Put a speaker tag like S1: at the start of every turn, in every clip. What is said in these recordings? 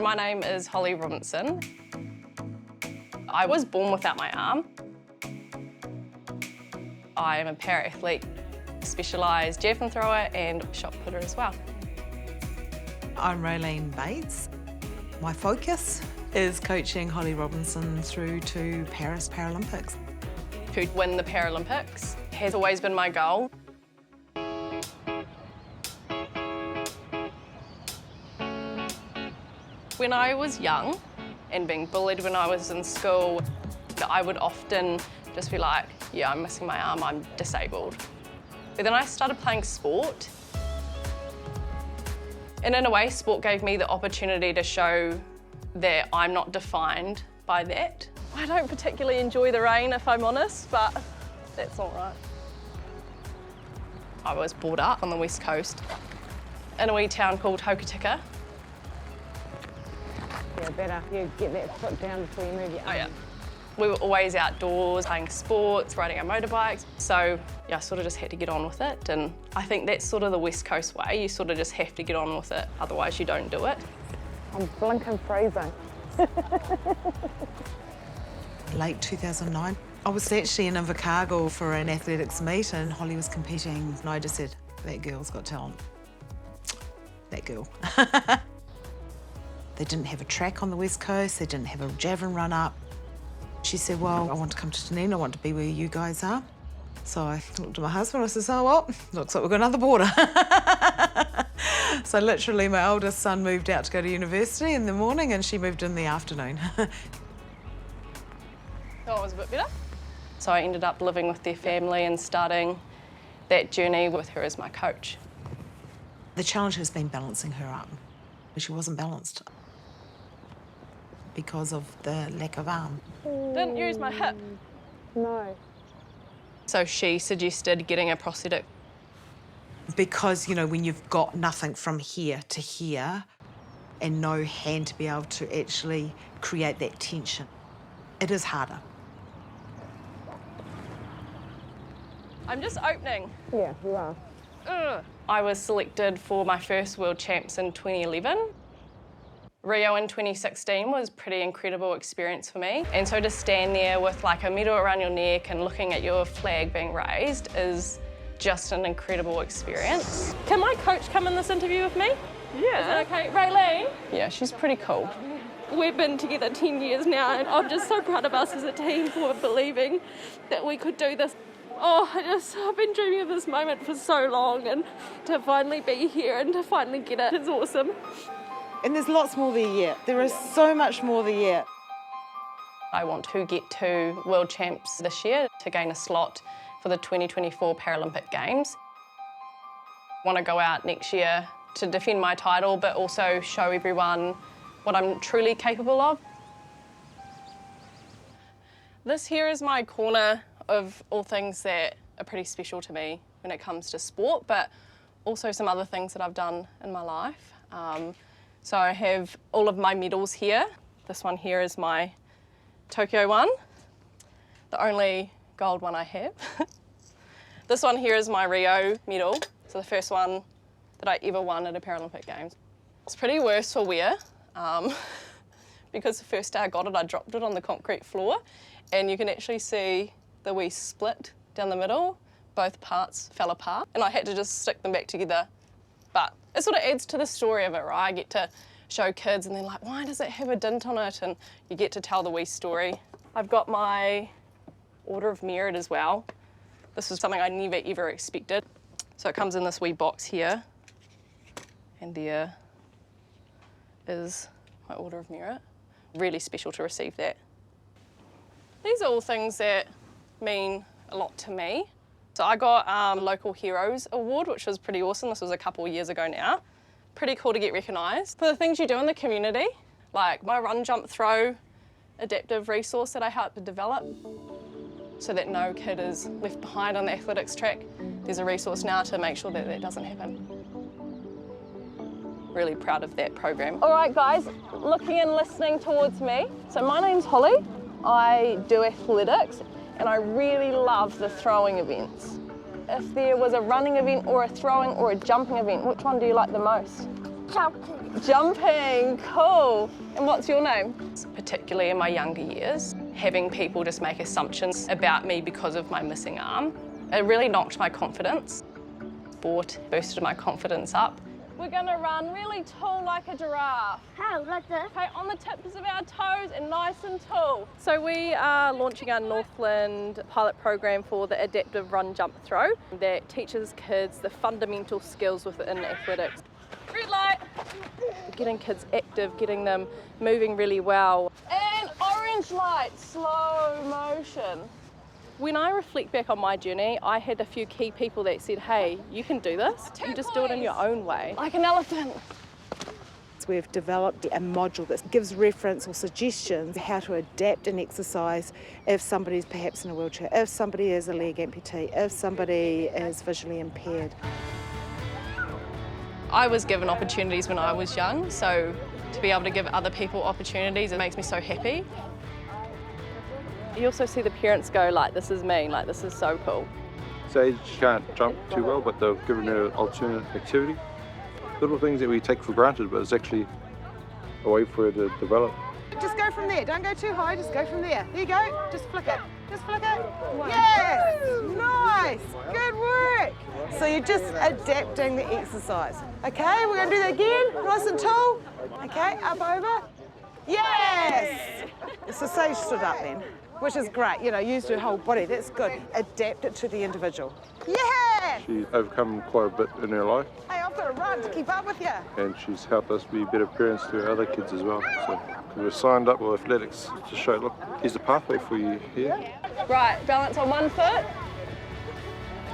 S1: My name is Holly Robinson. I was born without my arm. I am a para-athlete, specialised javelin thrower and shot putter as well.
S2: I'm Raylene Bates. My focus is coaching Holly Robinson through to Paris Paralympics.
S1: To win the Paralympics has always been my goal. When I was young and being bullied when I was in school, I would often just be like, yeah, I'm missing my arm, I'm disabled. But then I started playing sport. And in a way, sport gave me the opportunity to show that I'm not defined by that. I don't particularly enjoy the rain, if I'm honest, but that's all right. I was brought up on the West Coast in a wee town called Hokitika.
S3: Yeah, better you get that foot down before you move your arm.
S1: Oh yeah. We were always outdoors, playing sports, riding our motorbikes. So yeah, I sort of just had to get on with it. And I think that's sort of the West Coast way. You sort of just have to get on with it, otherwise you don't do it.
S3: I'm blinking freezing.
S2: Late 2009. I was actually in Invercargill for an athletics meet and Holly was competing. And I just said, that girl's got talent. That girl. They didn't have a track on the West Coast. They didn't have a javelin run up. She said, well, I want to come to Dunedin. I want to be where you guys are. So I looked at my husband. I said, oh, well, looks like we've got another border. So literally my oldest son moved out to go to university in the morning and she moved in the afternoon.
S1: So it was a bit better. So I ended up living with their family and starting that journey with her as my coach.
S2: The challenge has been balancing her up. She wasn't balanced because of the lack of arm.
S1: Didn't use my hip.
S3: No.
S1: So she suggested getting a prosthetic.
S2: Because, you know, when you've got nothing from here to here and no hand to be able to actually create that tension, it is harder.
S1: I'm just opening.
S3: Yeah, you are.
S1: Ugh. I was selected for my first World Champs in 2011. Rio in 2016 was a pretty incredible experience for me. And so to stand there with like a medal around your neck and looking at your flag being raised is just an incredible experience. Can my coach come in this interview with me? Yeah. Is that okay? Raylene? Yeah, she's pretty cool. We've been together 10 years now and I'm just so proud of us as a team for believing that we could do this. Oh, I've been dreaming of this moment for so long and to finally be here and to finally get it is awesome.
S4: And there's lots more there yet. There is so much more there yet.
S1: I want to get to World Champs this year to gain a slot for the 2024 Paralympic Games. I want to go out next year to defend my title, but also show everyone what I'm truly capable of. This here is my corner of all things that are pretty special to me when it comes to sport, but also some other things that I've done in my life. So I have all of my medals here. This one here is my Tokyo one, the only gold one I have. This one here is my Rio medal, so the first one that I ever won at a Paralympic Games. It's pretty worse for wear, because the first day I got it, I dropped it on the concrete floor, and you can actually see the wee split down the middle. Both parts fell apart, and I had to just stick them back together. But it sort of adds to the story of it, right? I get to show kids and they're like, why does it have a dint on it? And you get to tell the wee story. I've got my Order of Merit as well. This is something I never ever expected. So it comes in this wee box here. And there is my Order of Merit. Really special to receive that. These are all things that mean a lot to me. So I got Local Heroes Award, which was pretty awesome. This was a couple of years ago now. Pretty cool to get recognised for the things you do in the community, like my run, jump, throw adaptive resource that I helped to develop so that no kid is left behind on the athletics track. There's a resource now to make sure that that doesn't happen. Really proud of that program. All right, guys, looking and listening towards me. So my name's Holly. I do athletics. And I really love the throwing events. If there was a running event or a throwing or a jumping event, which one do you like the most?
S3: Jumping.
S1: Jumping, cool. And what's your name? Particularly in my younger years, having people just make assumptions about me because of my missing arm, it really knocked my confidence. Sport boosted my confidence up. We're gonna run really tall like a giraffe.
S3: How? Like this?
S1: Okay, on the tips of our toes and nice and tall. So we are launching our Northland pilot program for the adaptive run jump throw that teaches kids the fundamental skills within athletics. Red light. Getting kids active, getting them moving really well. And orange light, slow motion. When I reflect back on my journey, I had a few key people that said, hey, you can do this. You just do it in your own way. Like an elephant.
S4: We've developed a module that gives reference or suggestions how to adapt an exercise if somebody's perhaps in a wheelchair, if somebody is a leg amputee, if somebody is visually impaired.
S1: I was given opportunities when I was young, so to be able to give other people opportunities, it makes me so happy. You also see the parents go like, this is me, like this is so cool.
S5: Sage can't jump too well, but they've given her an alternate activity. Little things that we take for granted, but it's actually a way for her to develop.
S4: Just go from there, don't go too high, just go from there. There you go, just flick it, just flick it. Yes, nice, good work. So you're just adapting the exercise. Okay, we're gonna do that again, nice and tall. Okay, up over. Yes! So Sage stood up then, which is great, you know, used her whole body, that's good. Adapt it to the individual. Yeah!
S5: She's overcome quite a bit in her life,
S4: Hey, I've got to run to keep up with you.
S5: and she's helped us be better parents to our other kids as well. So we're signed up with athletics to show, look, here's the pathway for you here.
S1: Right, balance on one foot.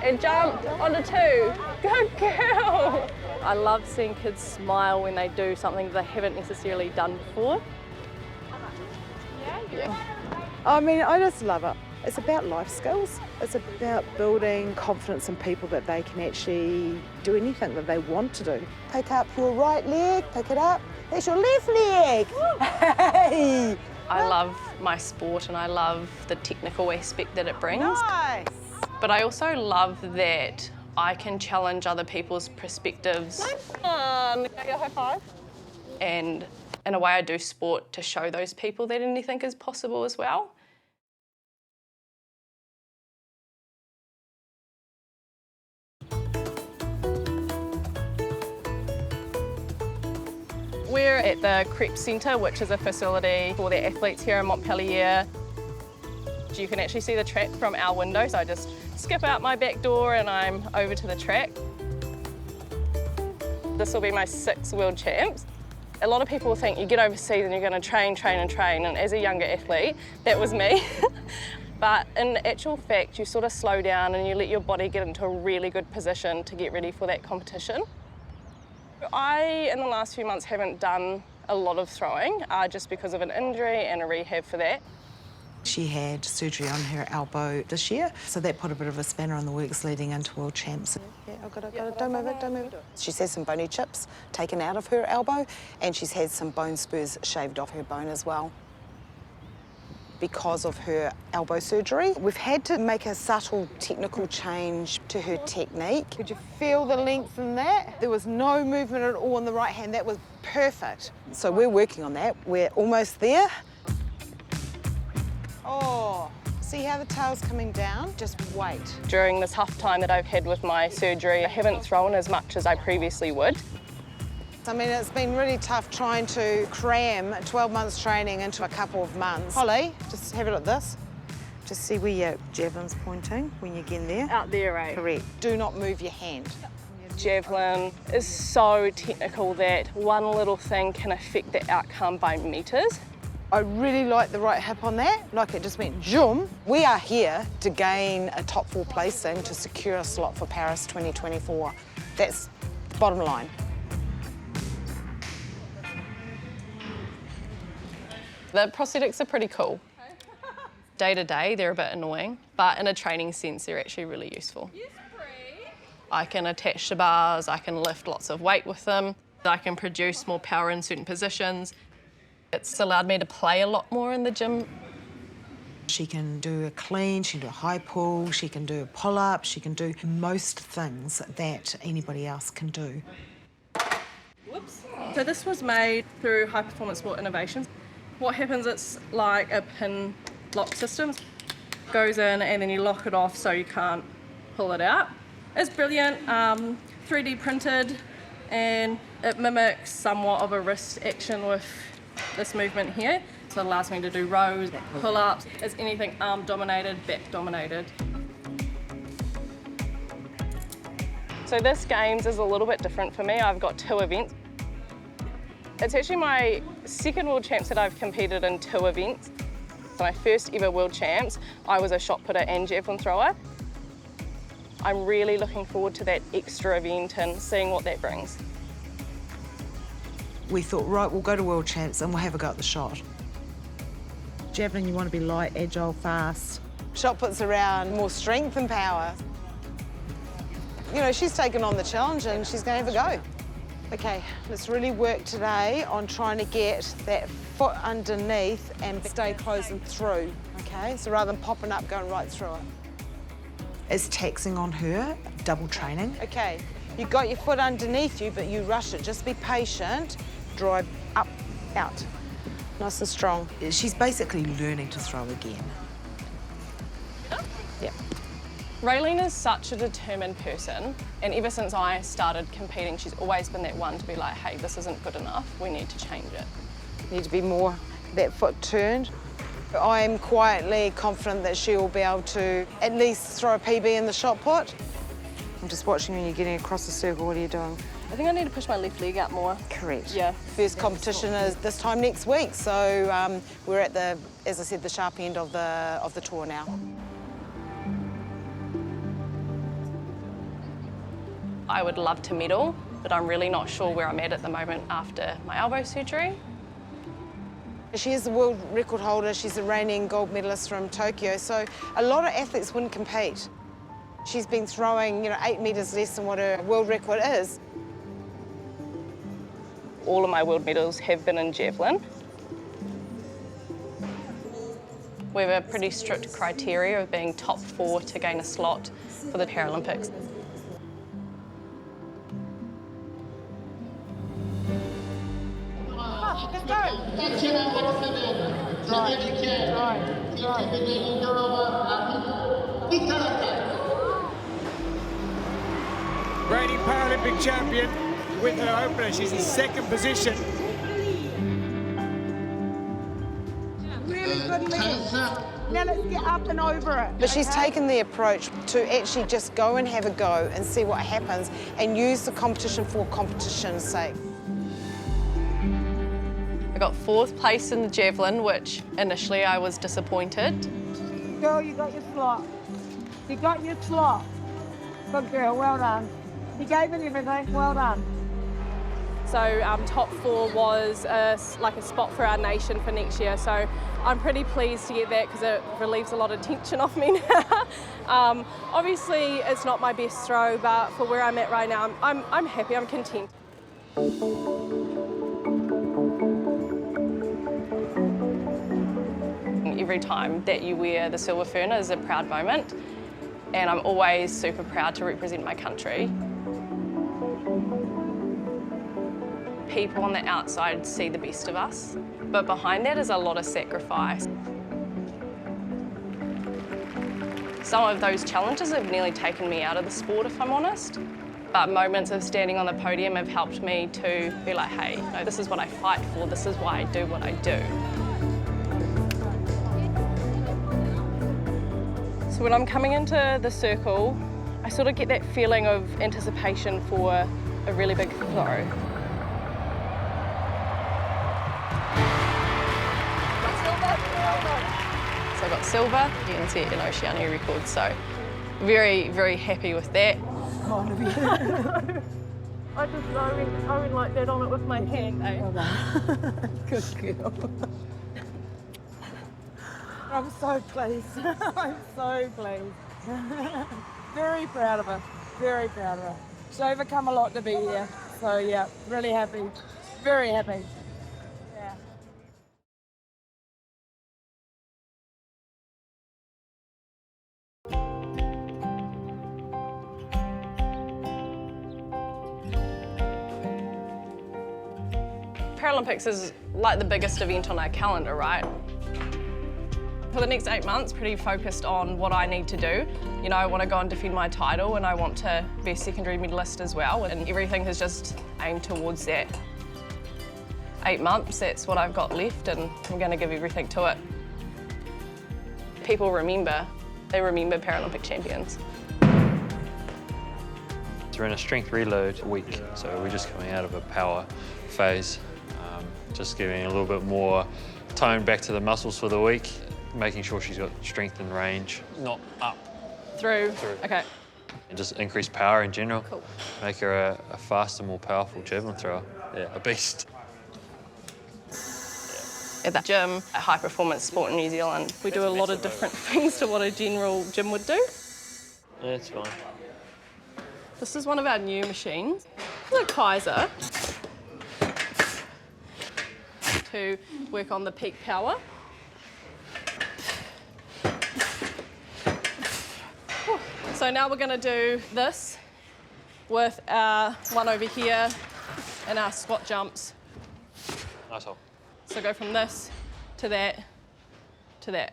S1: And jump onto two. Good girl. I love seeing kids smile when they do something they haven't necessarily done before. Yeah.
S4: I mean, I just love it. It's about life skills. It's about building confidence in people that they can actually do anything that they want to do. Pick up your right leg, pick it up. That's your left leg. Hey!
S1: I love my sport and I love the technical aspect that it brings.
S4: Nice.
S1: But I also love that I can challenge other people's perspectives. Nice one. High five. And in a way I do sport to show those people that anything is possible as well. We're at the Crep Centre, which is a facility for the athletes here in Montpellier. You can actually see the track from our window, so I just skip out my back door and I'm over to the track. This will be my 6th World Champs. A lot of people think you get overseas and you're going to train, and as a younger athlete, that was me. But in actual fact, you sort of slow down and you let your body get into a really good position to get ready for that competition. I, in the last few months, haven't done a lot of throwing, just because of an injury and a rehab for that.
S2: She had surgery on her elbow this year, so that put a bit of a spanner on the works leading into World Champs.
S4: Yeah, I've got it. Don't move it, don't move it. She's had some bony chips taken out of her elbow, and she's had some bone spurs shaved off her bone as well. Because of her elbow surgery, we've had to make a subtle technical change to her technique. Could you feel the length in that? There was no movement at all in the right hand. That was perfect. So we're working on that. We're almost there. Oh, see how the tail's coming down? Just wait.
S1: During the tough time that I've had with my surgery, I haven't thrown as much as I previously would.
S4: I mean, it's been really tough trying to cram 12 months training into a couple of months. Holly, just have a look at this. Just see where your javelin's pointing when you get in there.
S1: Out there, right?
S4: Correct. Do not move your hand.
S1: Javelin is so technical that one little thing can affect the outcome by metres.
S4: I really like the right hip on that, like it just went zoom. We are here to gain a top 4 placing to secure a slot for Paris 2024. That's the bottom line.
S1: The prosthetics are pretty cool. Day to day, they're a bit annoying, but in a training sense, they're actually really useful. I can attach to bars, I can lift lots of weight with them, I can produce more power in certain positions. It's allowed me to play a lot more in the gym.
S2: She can do a clean, she can do a high pull, she can do a pull-up, she can do most things that anybody else can do.
S1: Whoops. So this was made through High Performance Sport Innovations. What happens, it's like a pin lock system. Goes in and then you lock it off so you can't pull it out. It's brilliant, 3D printed, and it mimics somewhat of a wrist action with this movement here. So it allows me to do rows, pull-ups. It's anything arm dominated, back dominated. So this Games is a little bit different for me. I've got 2 events. It's actually my second World Champs that I've competed in 2 events. My first ever World Champs, I was a shot putter and javelin thrower. I'm really looking forward to that extra event and seeing what that brings.
S2: We thought, right, we'll go to World Champs and we'll have a go at the shot. Javelin, you want to be light, agile, fast.
S4: Shot puts around more strength and power. You know, she's taken on the challenge and she's going to have a go. Okay, let's really work today on trying to get that foot underneath and stay close and through, okay? So rather than popping up, going right through it.
S2: It's taxing on her, double training.
S4: Okay, you've got your foot underneath you, but you rush it. Just be patient, drive up, out. Nice and strong.
S2: She's basically learning to throw again.
S4: Yeah.
S1: Raylene is such a determined person, and ever since I started competing, she's always been that one to be like, hey, this isn't good enough, we need to change it.
S4: Need to be more that foot turned. I'm quietly confident that she will be able to at least throw a PB in the shot put. I'm just watching when you're getting across the circle. What are you doing?
S1: I think I need to push my left leg out more.
S4: Correct.
S1: Yeah.
S4: First competition is this time next week, so we're at the, as I said, the sharp end of the tour now.
S1: I would love to medal, but I'm really not sure where I'm at the moment after my elbow surgery.
S4: She is the world record holder. She's a reigning gold medalist from Tokyo, so a lot of athletes wouldn't compete. She's been throwing, 8 metres less than what her world record is.
S1: All of my world medals have been in javelin. We have a pretty strict criteria of being top 4 to gain a slot for the Paralympics.
S6: Reigning Paralympic champion with her opener. She's in 2nd position.
S7: Really good legs. Now let's get up and over it.
S4: But she's taken the approach to actually just go and have a go and see what happens and use the competition for competition's sake.
S1: I got 4th place in the javelin, which initially I was disappointed.
S7: Girl, you got your slot. You got your slot. Good girl, well done. You gave it everything, well done.
S1: So top 4 was like a spot for our nation for next year. So I'm pretty pleased to get that because it relieves a lot of tension off me now. Obviously, it's not my best throw, but for where I'm at right now, I'm happy, I'm content. Every time that you wear the silver fern is a proud moment, and I'm always super proud to represent my country. People on the outside see the best of us, but behind that is a lot of sacrifice. Some of those challenges have nearly taken me out of the sport, if I'm honest, but moments of standing on the podium have helped me to be like, hey, no, this is what I fight for, this is why I do what I do. So when I'm coming into the circle, I sort of get that feeling of anticipation for a really big throw. So I got silver, you can see it in Oceania records, so very, very happy with that. I just went like that on it with my hand, eh?
S7: Good girl. I'm so pleased. I'm so pleased. Very proud of her. Very proud of her. She's overcome a lot to be here. So yeah, really happy. Very happy. Yeah.
S1: Paralympics is like the biggest event on our calendar, right? For the next 8 months, pretty focused on what I need to do. You know, I want to go and defend my title and I want to be a secondary medalist as well, and everything is just aimed towards that. 8 months, that's what I've got left, and I'm going to give everything to it. People remember Paralympic champions.
S8: We're in a strength reload week, so we're just coming out of a power phase, just giving a little bit more tone back to the muscles for the week, making sure she's got strength and range, not up.
S1: Through. Okay.
S8: And just increase power in general.
S1: Cool.
S8: Make her a faster, more powerful javelin thrower. Yeah, a beast.
S1: At the gym, a high performance sport in New Zealand, we do a lot of different things to what a general gym would do.
S8: Yeah, it's fine.
S1: This is one of our new machines, the Kaiser, to work on the peak power. So now we're going to do this with our one over here and our squat jumps.
S8: Nice hole.
S1: So go from this to that to that.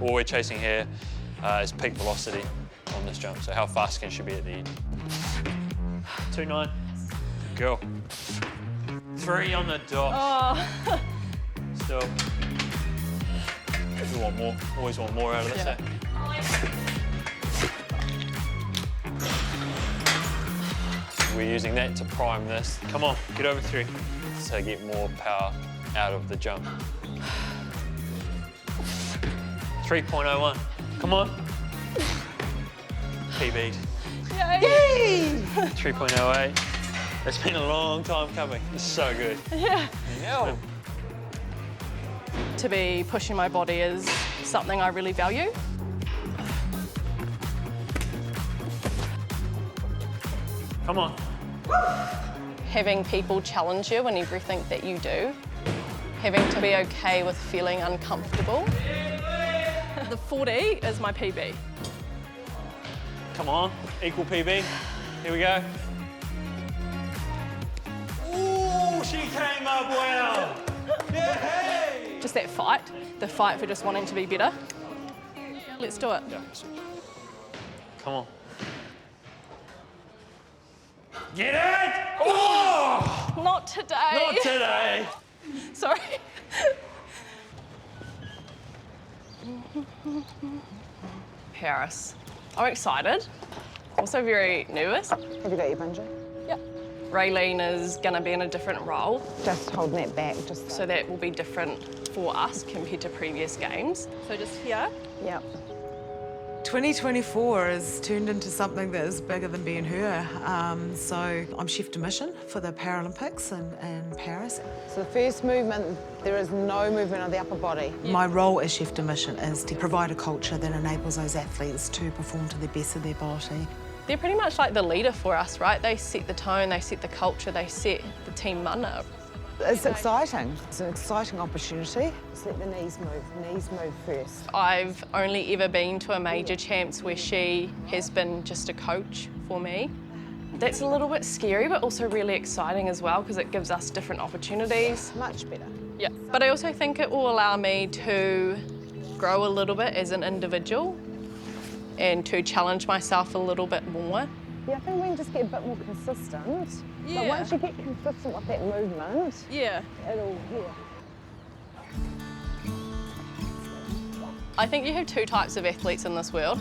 S8: All we're chasing here is peak velocity on this jump. So how fast can she be at the end? 2.9. Go. 3 on the dot.
S1: Oh.
S8: Still. We want more. Always want more out of this.
S1: Yeah.
S8: We're using that to prime this. Come on, get over 3. So get more power out of the jump. 3.01. Come on. PB'd.
S1: Yay!
S8: 3.08. It's been a long time coming. It's so good.
S1: Yeah.
S8: Yeah.
S1: To be pushing my body is something I really value.
S8: Come on.
S1: Having people challenge you in everything that you do. Having to be okay with feeling uncomfortable. The 40 is my PB.
S8: Come on. Equal PB. Here we go. Ooh, she came up well. Yay!
S1: Just that fight, the fight for just wanting to be better. Let's do it.
S8: Yeah. Come on. Get it! Oh!
S1: Not today.
S8: Not today.
S1: Sorry. Paris. I'm excited. Also very nervous.
S3: Have you got your bungee?
S1: Yep. Raylene is going to be in a different role,
S3: Just holding that back, just
S1: so that will be different for us compared to previous games. So just here.
S3: Yep.
S2: 2024 has turned into something that is bigger than being her. So I'm chef de mission for the Paralympics in Paris.
S3: So the first movement, there is no movement of the upper body.
S2: My role as chef de mission is to provide a culture that enables those athletes to perform to the best of their ability.
S1: They're pretty much like the leader for us, right? They set the tone, they set the culture, they set the team mana.
S3: It's exciting. It's an exciting opportunity. Just let the knees move first.
S1: I've only ever been to a major champs where she has been just a coach for me. That's a little bit scary, but also really exciting as well, because it gives us different opportunities.
S3: Much better.
S1: Yeah, but I also think it will allow me to grow a little bit as an individual and to challenge myself a little bit more.
S3: Yeah, I think we can just get a bit more consistent.
S1: Yeah.
S3: But once you get consistent with that movement,
S1: Yeah.
S3: it'll,
S1: I think you have two types of athletes in this world.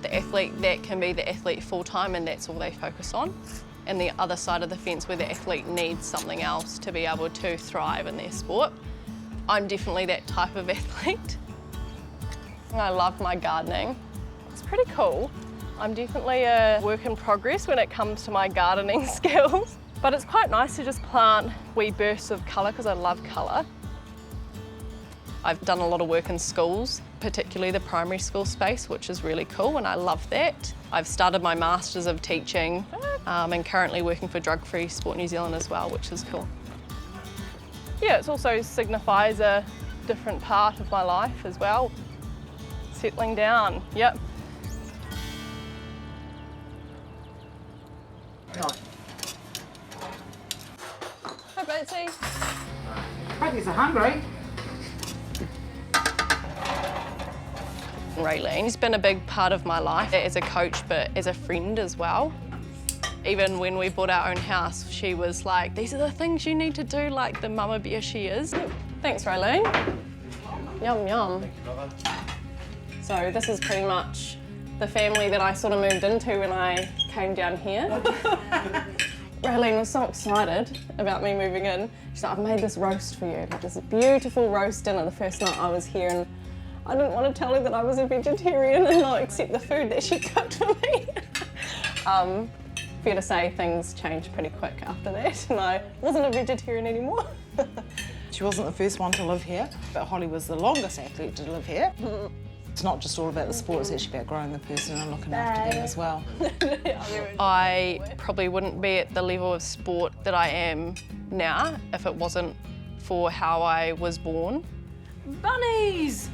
S1: The athlete that can be the athlete full-time and that's all they focus on. And the other side of the fence where the athlete needs something else to be able to thrive in their sport. I'm definitely that type of athlete. I love my gardening. It's pretty cool. I'm definitely a work in progress when it comes to my gardening skills. But it's quite nice to just plant wee bursts of colour because I love colour. I've done a lot of work in schools, particularly the primary school space, which is really cool, and I love that. I've started my Masters of Teaching and currently working for Drug Free Sport New Zealand as well, which is cool. Yeah, it also signifies a different part of my life as well. Settling down, yep. Hi, Betsy.
S3: Babies are hungry.
S1: Raylene's been a big part of my life as a coach, but as a friend as well. Even when we bought our own house, she was like, these are the things you need to do, like the mama bear she is. Thanks, Raylene. Yum, yum. So this is pretty much the family that I sort of moved into when I came down here. Raylene was so excited about me moving in. She's like, I've made this roast for you, like this beautiful roast dinner the first night I was here, and I didn't want to tell her that I was a vegetarian and not accept the food that she cooked for me. Fair to say, things changed pretty quick after that, and I wasn't a vegetarian anymore.
S3: She wasn't the first one to live here, but Holly was the longest athlete to live here. It's not just all about the sport, it's actually about growing the person and looking after them as well.
S1: I probably wouldn't be at the level of sport that I am now if it wasn't for how I was born.
S7: Bunnies!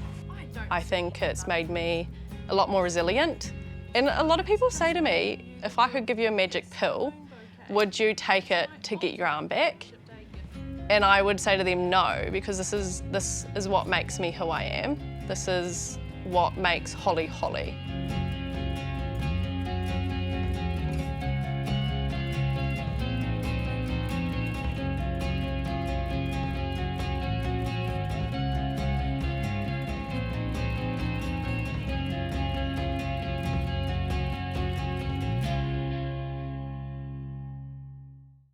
S1: I think it's made me a lot more resilient. And a lot of people say to me, if I could give you a magic pill, would you take it to get your arm back? And I would say to them no, because this is what makes me who I am. This is what makes Holly Holly.